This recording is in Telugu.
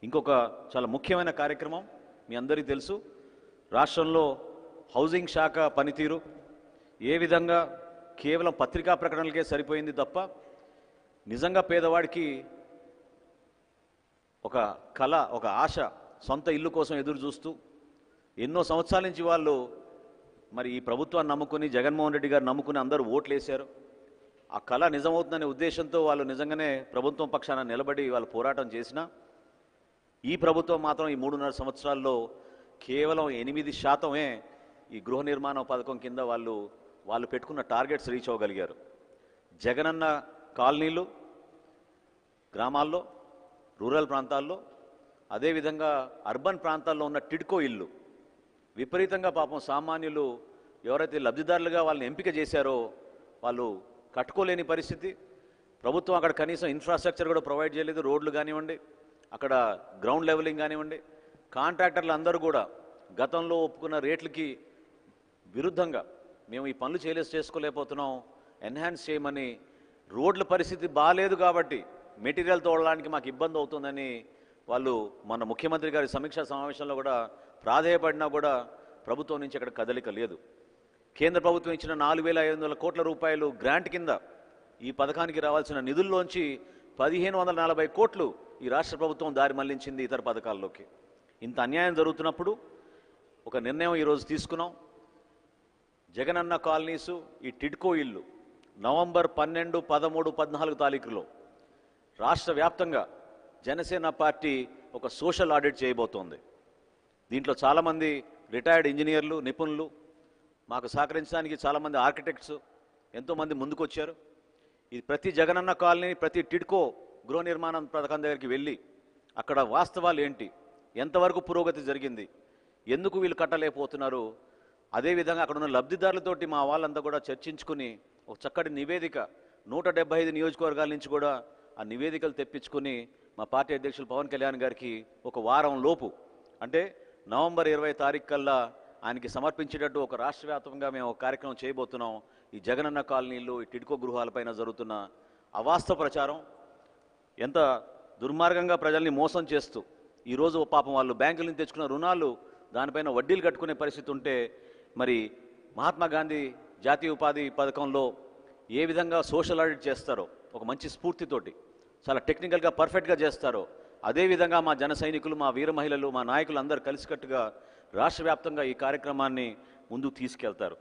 ఇంకొక చాలా ముఖ్యమైన కార్యక్రమం మీ అందరికీ తెలుసు, రాష్ట్రంలో హౌసింగ్ శాఖ పనితీరు ఏ విధంగా కేవలం పత్రికా ప్రకటనలకే సరిపోయింది తప్ప నిజంగా పేదవాడికి ఒక కళ, ఒక ఆశ, సొంత ఇల్లు కోసం ఎదురు చూస్తూ ఎన్నో సంవత్సరాల నుంచి వాళ్ళు మరి ఈ ప్రభుత్వాన్ని నమ్ముకుని, జగన్మోహన్ రెడ్డి గారు నమ్ముకుని అందరూ ఓట్లు వేశారు. ఆ కళ నిజమవుతుందనే ఉద్దేశంతో వాళ్ళు నిజంగానే ప్రభుత్వం పక్షాన నిలబడి వాళ్ళు పోరాటం చేసినా ఈ ప్రభుత్వం మాత్రం ఈ 3.5 సంవత్సరాల్లో కేవలం 8% ఈ గృహ నిర్మాణ పథకం కింద వాళ్ళు పెట్టుకున్న టార్గెట్స్ రీచ్ అవ్వగలిగారు. జగనన్న కాలనీలు గ్రామాల్లో, రూరల్ ప్రాంతాల్లో, అదేవిధంగా అర్బన్ ప్రాంతాల్లో ఉన్న టిడ్కో ఇల్లు విపరీతంగా పాపం సామాన్యులు ఎవరైతే లబ్ధిదారులుగా వాళ్ళని ఎంపిక చేశారో వాళ్ళు కట్టుకోలేని పరిస్థితి. ప్రభుత్వం అక్కడ కనీసం ఇన్ఫ్రాస్ట్రక్చర్ కూడా ప్రొవైడ్ చేయలేదు. రోడ్లు కానివ్వండి, అక్కడ గ్రౌండ్ లెవెలింగ్ కానివ్వండి, కాంట్రాక్టర్లు అందరూ కూడా గతంలో ఒప్పుకున్న రేట్లకి విరుద్ధంగా మేము ఈ పనులు చేసుకోలేకపోతున్నాం, ఎన్హాన్స్ చేయమని, రోడ్ల పరిస్థితి బాగాలేదు కాబట్టి మెటీరియల్ తోడడానికి మాకు ఇబ్బంది అవుతుందని వాళ్ళు మన ముఖ్యమంత్రి గారి సమీక్షా సమావేశంలో కూడా ప్రాధేయపడినా కూడా ప్రభుత్వం నుంచి అక్కడ కదలిక లేదు. కేంద్ర ప్రభుత్వం ఇచ్చిన 4,500 కోట్ల రూపాయలు గ్రాంట్ కింద ఈ పథకానికి రావాల్సిన నిధుల్లోంచి 1,540 కోట్లు ఈ రాష్ట్ర ప్రభుత్వం దారి మళ్లించింది ఇతర పథకాల్లోకి. ఇంత అన్యాయం జరుగుతున్నప్పుడు ఒక నిర్ణయం ఈరోజు తీసుకున్నాం. జగనన్న కాలనీసు, ఈ టిడ్కో ఇల్లు నవంబర్ 12, 13, 14 తారీఖులో రాష్ట్ర వ్యాప్తంగా జనసేన పార్టీ ఒక సోషల్ ఆడిట్ చేయబోతోంది. దీంట్లో చాలామంది రిటైర్డ్ ఇంజనీర్లు, నిపుణులు, మాకు సహకరించడానికి చాలామంది ఆర్కిటెక్ట్స్ ఎంతోమంది ముందుకొచ్చారు. ఇది ప్రతి జగనన్న కాలనీ, ప్రతి టిడ్కో గృహ నిర్మాణ పథకం దగ్గరికి వెళ్ళి అక్కడ వాస్తవాలు ఏంటి, ఎంతవరకు పురోగతి జరిగింది, ఎందుకు వీళ్ళు కట్టలేకపోతున్నారు, అదేవిధంగా అక్కడ ఉన్న లబ్ధిదారులతోటి మా వాళ్ళంతా కూడా చర్చించుకుని ఒక చక్కటి నివేదిక 175 నియోజకవర్గాల నుంచి కూడా ఆ నివేదికలు తెప్పించుకుని మా పార్టీ అధ్యక్షులు పవన్ కళ్యాణ్ గారికి ఒక వారం లోపు, అంటే నవంబర్ 20 తారీఖు కల్లా ఆయనకి సమర్పించేటట్టు ఒక రాష్ట్ర వ్యాప్తంగా మేము ఒక కార్యక్రమం చేయబోతున్నాం. ఈ జగనన్న కాలనీలు, ఈ టిడ్కో గృహాలపైన జరుగుతున్న అవాస్తవ ప్రచారం, ఎంత దుర్మార్గంగా ప్రజల్ని మోసం చేస్తూ ఈరోజు పాపం వాళ్ళు బ్యాంకుల నుంచి తెచ్చుకున్న రుణాలు దానిపైన వడ్డీలు కట్టుకునే పరిస్థితి ఉంటే, మరి మహాత్మా గాంధీ జాతీయ ఉపాధి పథకంలో ఏ విధంగా సోషల్ ఆడిట్ చేస్తారో ఒక మంచి స్ఫూర్తితోటి చాలా టెక్నికల్గా పర్ఫెక్ట్గా చేస్తారో అదేవిధంగా మా జన సైనికులు, మా వీర మహిళలు, మా నాయకులు అందరూ కలిసికట్టుగా రాష్ట్ర వ్యాప్తంగా ఈ కార్యక్రమాన్ని ముందుకు తీసుకెళ్తారు.